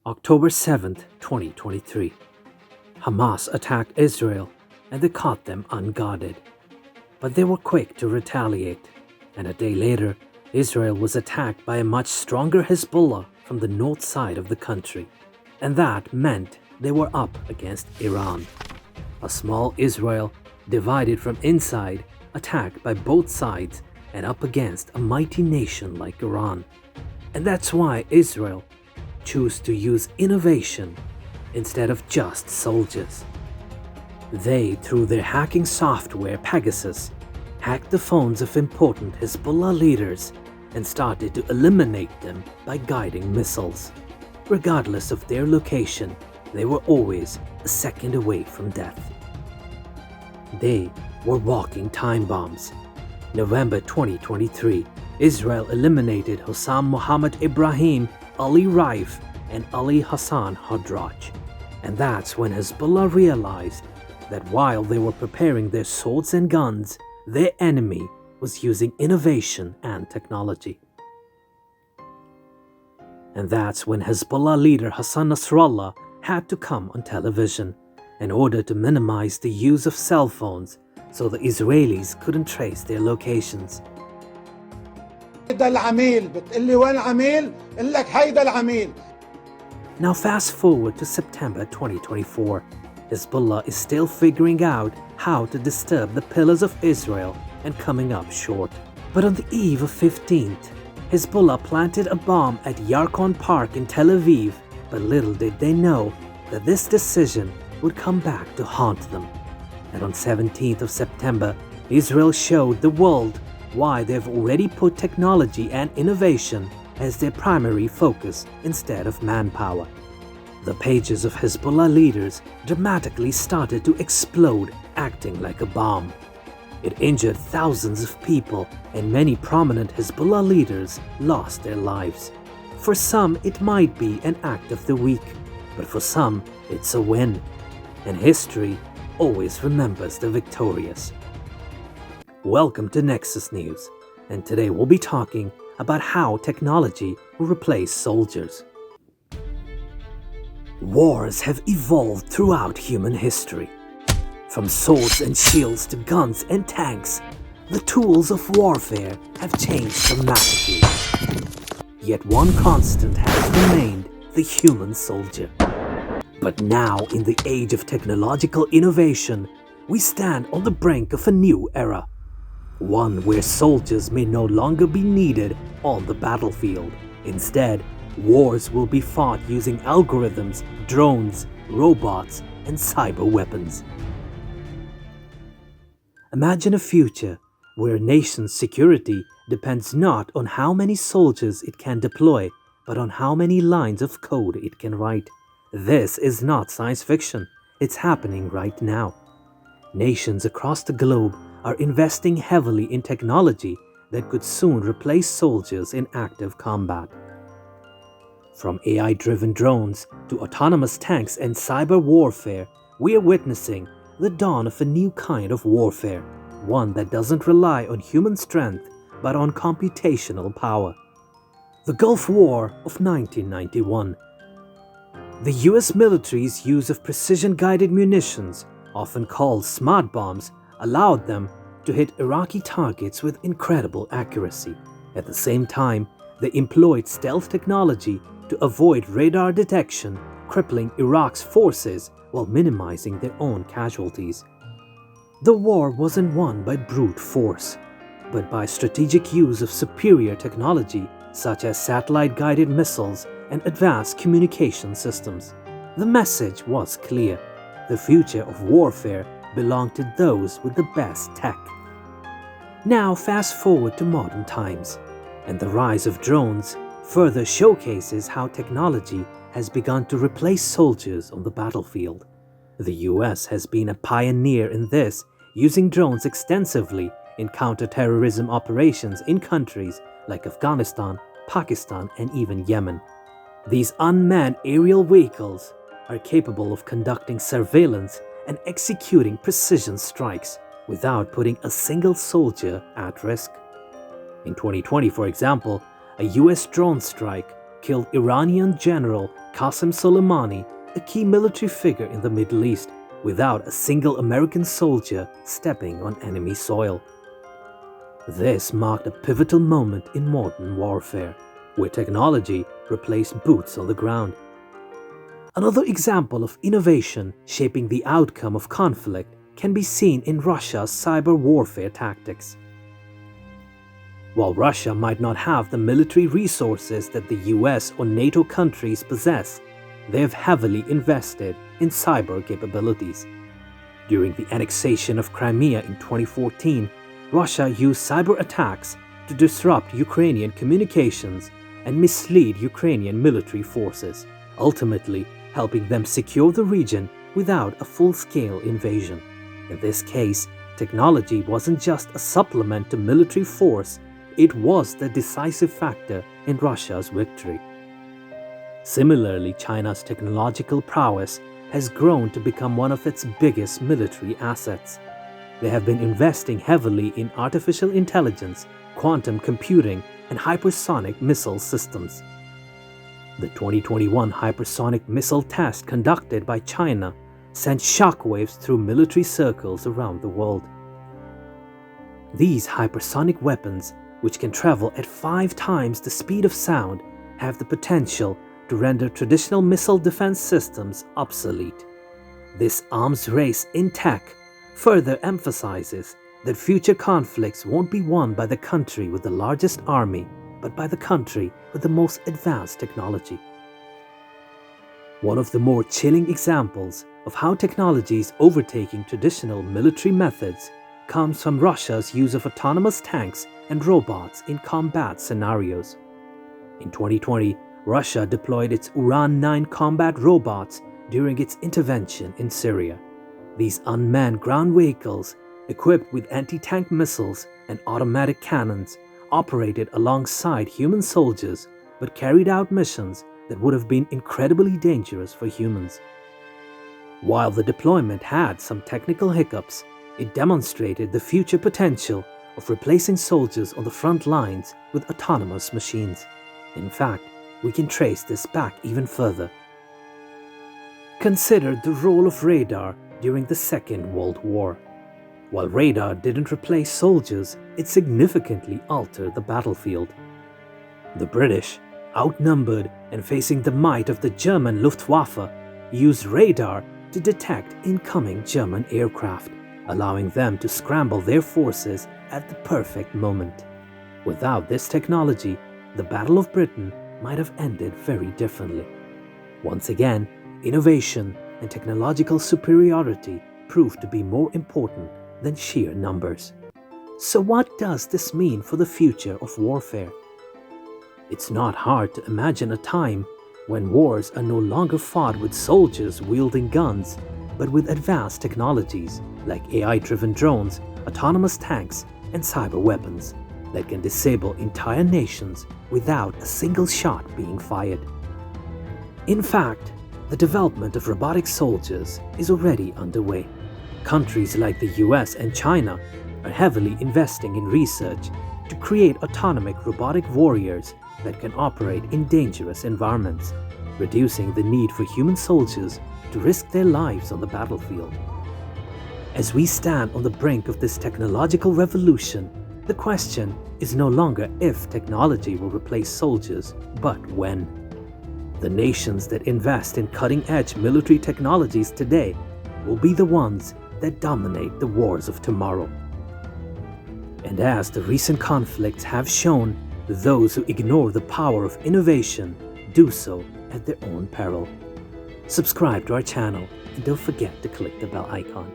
October 7th, 2023. Hamas attacked Israel and they caught them unguarded. But they were quick to retaliate, and a day later, Israel was attacked by a much stronger Hezbollah from the north side of the country. And that meant they were up against Iran. A small Israel, divided from inside, attacked by both sides and up against a mighty nation like Iran. And that's why Israel chose to use innovation instead of just soldiers. They, through their hacking software Pegasus, hacked the phones of important Hezbollah leaders and started to eliminate them by guiding missiles. Regardless of their location, they were always a second away from death. They were walking time bombs. November 2023, Israel eliminated Hossam Mohammed Ibrahim, Ali Raif, and Ali Hassan Hadraj. And that's when Hezbollah realized that while they were preparing their swords and guns, their enemy was using innovation and technology. And that's when Hezbollah leader Hassan Nasrallah had to come on television in order to minimize the use of cell phones so the Israelis couldn't trace their locations. Now fast forward to September 2024. Hezbollah is still figuring out how to disturb the pillars of Israel and coming up short. But on the eve of 15th, Hezbollah planted a bomb at Yarkon Park in Tel Aviv, but little did they know that this decision would come back to haunt them. And on 17th of September, Israel showed the world why they've already put technology and innovation as their primary focus instead of manpower. The pages of Hezbollah leaders dramatically started to explode, acting like a bomb. It injured thousands of people, and many prominent Hezbollah leaders lost their lives. For some, it might be an act of the week, but for some, it's a win. And history always remembers the victorious. Welcome to Nexus News, and today we'll be talking about how technology will replace soldiers. Wars have evolved throughout human history. From swords and shields to guns and tanks, the tools of warfare have changed dramatically. Yet one constant has remained: the human soldier. But now, in the age of technological innovation, we stand on the brink of a new era. One where soldiers may no longer be needed on the battlefield. Instead, wars will be fought using algorithms, drones, robots, and cyber weapons. Imagine a future where a nation's security depends not on how many soldiers it can deploy, but on how many lines of code it can write. This is not science fiction. It's happening right now. Nations across the globe are investing heavily in technology that could soon replace soldiers in active combat. From AI-driven drones to autonomous tanks and cyber warfare, we are witnessing the dawn of a new kind of warfare, one that doesn't rely on human strength but on computational power. The Gulf War of 1991. The US military's use of precision-guided munitions, often called smart bombs, allowed them to hit Iraqi targets with incredible accuracy. At the same time, they employed stealth technology to avoid radar detection, crippling Iraq's forces while minimizing their own casualties. The war wasn't won by brute force, but by strategic use of superior technology such as satellite-guided missiles and advanced communication systems. The message was clear: the future of warfare belonged to those with the best tech. Now fast forward to modern times, and the rise of drones further showcases how technology has begun to replace soldiers on the battlefield. The US has been a pioneer in this, using drones extensively in counter-terrorism operations in countries like Afghanistan, Pakistan, and even Yemen. These unmanned aerial vehicles are capable of conducting surveillance and executing precision strikes without putting a single soldier at risk. In 2020, for example, a US drone strike killed Iranian General Qasem Soleimani, a key military figure in the Middle East, without a single American soldier stepping on enemy soil. This marked a pivotal moment in modern warfare, where technology replaced boots on the ground. Another example of innovation shaping the outcome of conflict can be seen in Russia's cyber warfare tactics. While Russia might not have the military resources that the US or NATO countries possess, they have heavily invested in cyber capabilities. During the annexation of Crimea in 2014, Russia used cyber attacks to disrupt Ukrainian communications and mislead Ukrainian military forces, ultimately helping them secure the region without a full-scale invasion. In this case, technology wasn't just a supplement to military force, it was the decisive factor in Russia's victory. Similarly, China's technological prowess has grown to become one of its biggest military assets. They have been investing heavily in artificial intelligence, quantum computing, and hypersonic missile systems. The 2021 hypersonic missile test conducted by China sent shockwaves through military circles around the world. These hypersonic weapons, which can travel at 5 times the speed of sound, have the potential to render traditional missile defense systems obsolete. This arms race in tech further emphasizes that future conflicts won't be won by the country with the largest army, but by the country with the most advanced technology. One of the more chilling examples of how technology is overtaking traditional military methods comes from Russia's use of autonomous tanks and robots in combat scenarios. In 2020, Russia deployed its Uran-9 combat robots during its intervention in Syria. These unmanned ground vehicles, equipped with anti-tank missiles and automatic cannons, operated alongside human soldiers but carried out missions that would have been incredibly dangerous for humans. While the deployment had some technical hiccups, it demonstrated the future potential of replacing soldiers on the front lines with autonomous machines. In fact, we can trace this back even further. Consider the role of radar during the Second World War. While radar didn't replace soldiers, it significantly altered the battlefield. The British, outnumbered and facing the might of the German Luftwaffe, used radar to detect incoming German aircraft, allowing them to scramble their forces at the perfect moment. Without this technology, the Battle of Britain might have ended very differently. Once again, innovation and technological superiority proved to be more important than sheer numbers. So what does this mean for the future of warfare? It's not hard to imagine a time when wars are no longer fought with soldiers wielding guns, but with advanced technologies like AI-driven drones, autonomous tanks, and cyber weapons that can disable entire nations without a single shot being fired. In fact, the development of robotic soldiers is already underway. Countries like the US and China are heavily investing in research to create autonomic robotic warriors that can operate in dangerous environments, reducing the need for human soldiers to risk their lives on the battlefield. As we stand on the brink of this technological revolution, the question is no longer if technology will replace soldiers, but when. The nations that invest in cutting-edge military technologies today will be the ones that dominate the wars of tomorrow. And as the recent conflicts have shown, those who ignore the power of innovation do so at their own peril. Subscribe to our channel and don't forget to click the bell icon.